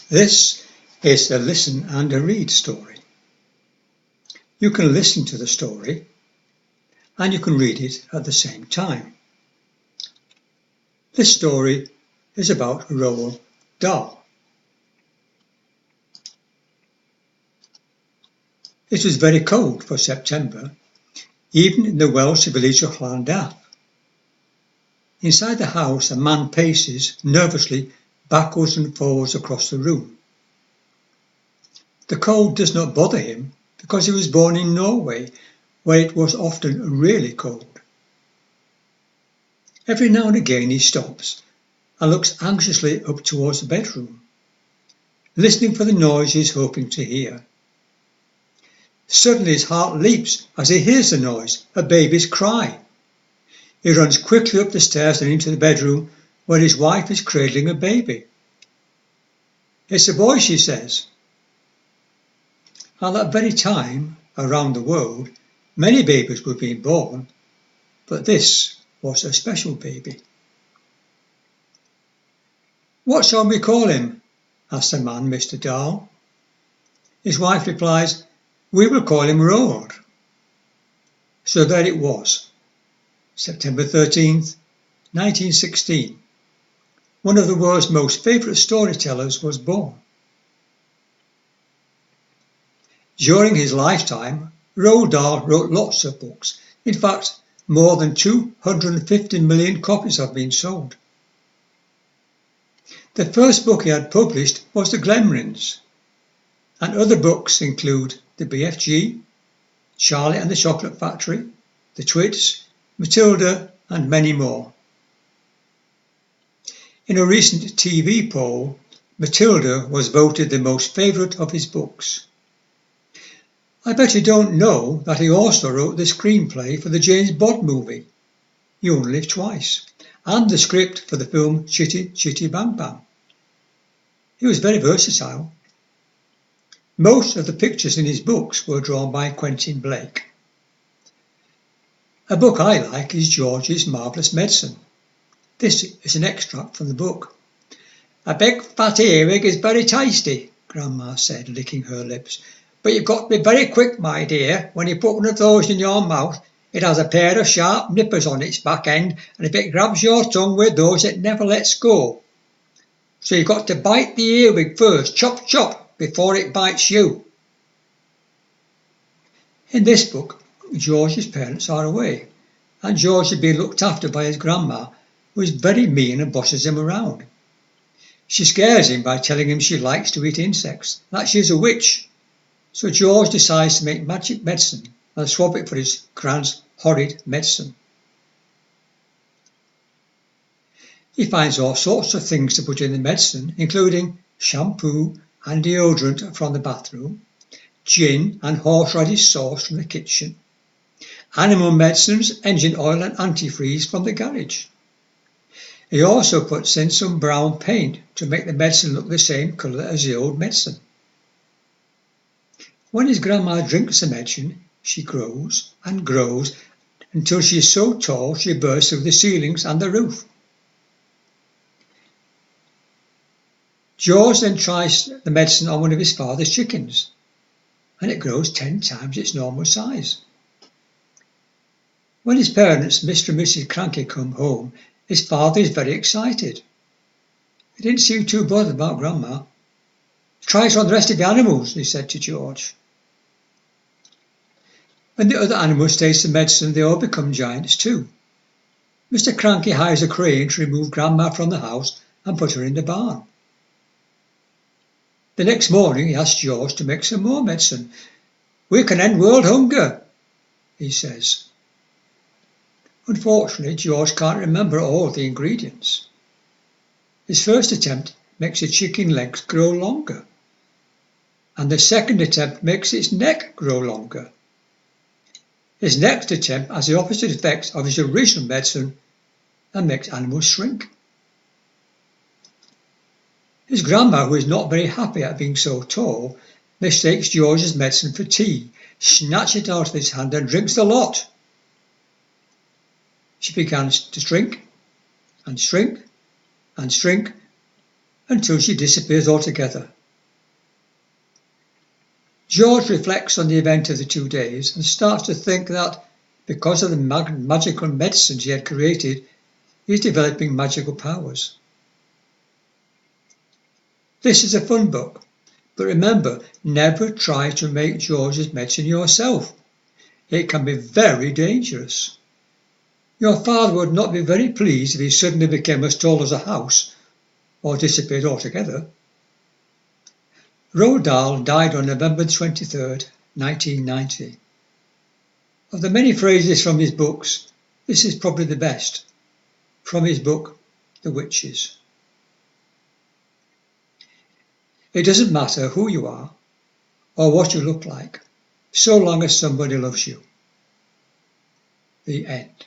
This is a listen and a read story. You can listen to the story and you can read it at the same time. This story is about Roald Dahl. It was very cold for September, even in the Welsh village of Llandaff. Inside the house, a man paces nervously backwards and forwards across the room. The cold does not bother him because he was born in Norway, where it was often really cold. Every now and again he stops and looks anxiously up towards the bedroom, listening for the noise he is hoping to hear. Suddenly his heart leaps as he hears the noise, a baby's cry. He runs quickly up the stairs and into the bedroom where his wife is cradling a baby. "It's a boy," she says. At that very time, around the world, many babies were being born, but this was a special baby. "What shall we call him?" asks the man, Mr. Dahl. His wife replies, "We will call him Roald." So there it was, September 13th, 1916. One of the world's most favourite storytellers was born. During his lifetime, Roald Dahl wrote lots of books. In fact, more than 250 million copies have been sold. The first book he had published was The Gremlins, and other books include The BFG, Charlie and the Chocolate Factory, The Twits, Matilda, and many more. In a recent TV poll, Matilda was voted the most favourite of his books. I bet you don't know that he also wrote the screenplay for the James Bond movie, You Only Live Twice, and the script for the film Chitty Chitty Bang Bang. He was very versatile. Most of the pictures in his books were drawn by Quentin Blake. A book I like is George's Marvellous Medicine. This is an extract from the book. "A big fat earwig is very tasty," Grandma said, licking her lips. "But you've got to be very quick, my dear. When you put one of those in your mouth, it has a pair of sharp nippers on its back end, and if it grabs your tongue with those, it never lets go. So you've got to bite the earwig first, chop chop, before it bites you." In this book, George's parents are away, and George is being looked after by his grandma, who is very mean and bosses him around. She scares him by telling him she likes to eat insects, that she is a witch. So George decides to make magic medicine and swap it for his grand's horrid medicine. He finds all sorts of things to put in the medicine, including shampoo and deodorant from the bathroom, gin and horseradish sauce from the kitchen, animal medicines, engine oil and antifreeze from the garage. He also puts in some brown paint to make the medicine look the same colour as the old medicine. When his grandma drinks the medicine, she grows and grows until she is so tall she bursts through the ceilings and the roof. George then tries the medicine on one of his father's chickens, and it grows 10 times its normal size. When his parents, Mr. and Mrs. Cranky, come home, his father is very excited. He didn't seem too bothered about Grandma. "Try it on the rest of the animals," he said to George. When the other animals taste the medicine, they all become giants too. Mr. Cranky hires a crane to remove Grandma from the house and put her in the barn. The next morning he asks George to make some more medicine. "We can end world hunger," he says. Unfortunately, George can't remember all the ingredients. His first attempt makes the chicken legs grow longer, and the second attempt makes its neck grow longer. His next attempt has the opposite effect of his original medicine and makes animals shrink. His grandma, who is not very happy at being so tall, mistakes George's medicine for tea, snatches it out of his hand and drinks the lot. She begins to shrink and shrink and shrink until she disappears altogether, George reflects on the event of the 2 days and starts to think that, because of the magical medicines he had created, he's developing magical powers. This is a fun book, but remember, never try to make George's medicine yourself. It can be very dangerous. Your father would not be very pleased if he suddenly became as tall as a house or disappeared altogether. Roald Dahl died on November 23rd, 1990. Of the many phrases from his books, this is probably the best, from his book, The Witches. It doesn't matter who you are or what you look like, so long as somebody loves you. The end.